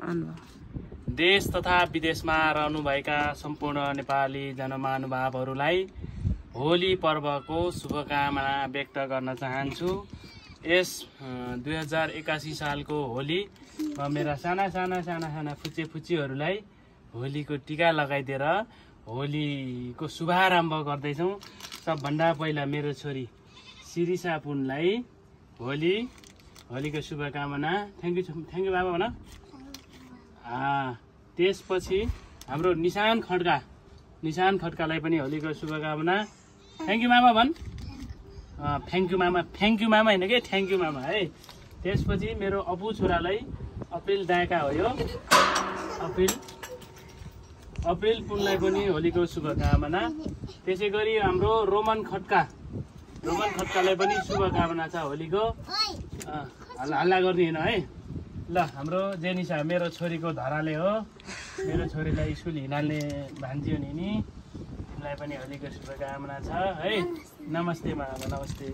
अनुभव। देश तथा विदेशमा रहनुभएका सम्पूर्ण नेपाली जनमहानुभावहरूलाई होली पर्वको शुभकामना व्यक्त गर्न चाहन्छु। यस 2081 सालको होली मेरा साना फुच्चीहरूलाई होलीको टिका लगाइदिएर होलीको शुभारम्भ गर्दैछौँ। सबभन्दा पहिला मेरो छोरी शिरिषा पुनलाई होलीको शुभकामना। थ्याङ्क यू बाबा भन। त्यसपछि हाम्रो निशान खड्कालाई पनि होलीको शुभकामना। थ्याङ्क यू मामा भन्। थ्याङ्क यू मामा होइन कि थ्याङ्क यू मामा है। त्यसपछि मेरो अपु छोरालाई अप्रिल दायाका हो यो अप्रिल पुनलाई पनि होलीको शुभकामना। त्यसै गरी हाम्रो रोमन खड्कालाई पनि शुभकामना छ होलीको। हल्ला गर्ने होइन है। ल हाम्रो जेनिसा मेरो छोरीको धराले हो। मेरो छोरीलाई स्कुल हिँड्ने भान्जी हो नि, तिमीलाई पनि होलीको शुभकामना छ है। नमस्ते मामा नमस्ते।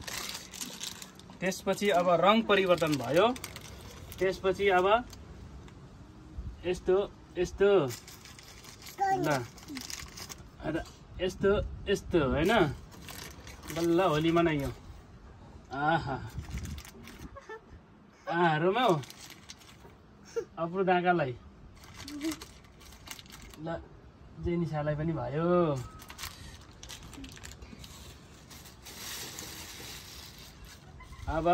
त्यसपछि अब रङ परिवर्तन भयो। त्यसपछि अब यस्तो ल यस्तो होइन, बल्ल होली मनाइयो। रोमाउ अप्रो दाकालाई ल जेनिसालाई पनि भयो। अब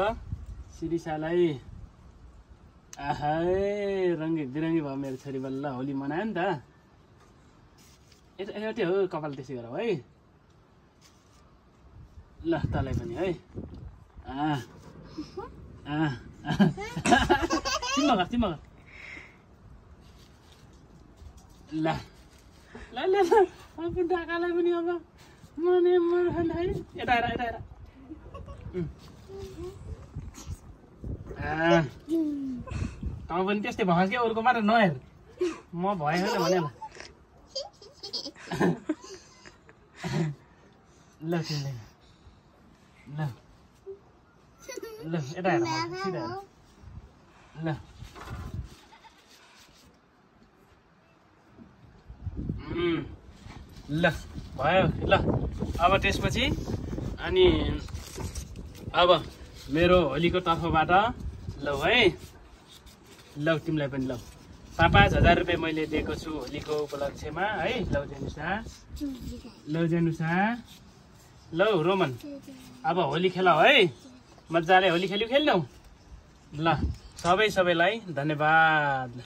शिरिषालाई रङ्गी बिरङ्गी भयो मेरो छोरी, बल्ल होली मनायो नि त। यता हो कपाल त्यसै गर है। ल तँलाई पनि है। तिम्रो ल अब ढाकालाई पनि अब मने है। यता हेर तँ पनि त्यस्तै भएछ क्या, अरूको मात्र नहेर। म भएन भने ल तिमीलाई ल यता हेर सिधा ल भयो ल। अब त्यसपछि अनि अब मेरो होलीको तर्फबाट ल है, ल तिमीलाई पनि ल 5,000 रुपियाँ मैले दिएको छु होलीको उपलक्ष्यमा है। लौ जेनुसा लौ रोमन अब होली खेलाऊ है, मजाले होली खेल्यौ। ल सबैलाई धन्यवाद।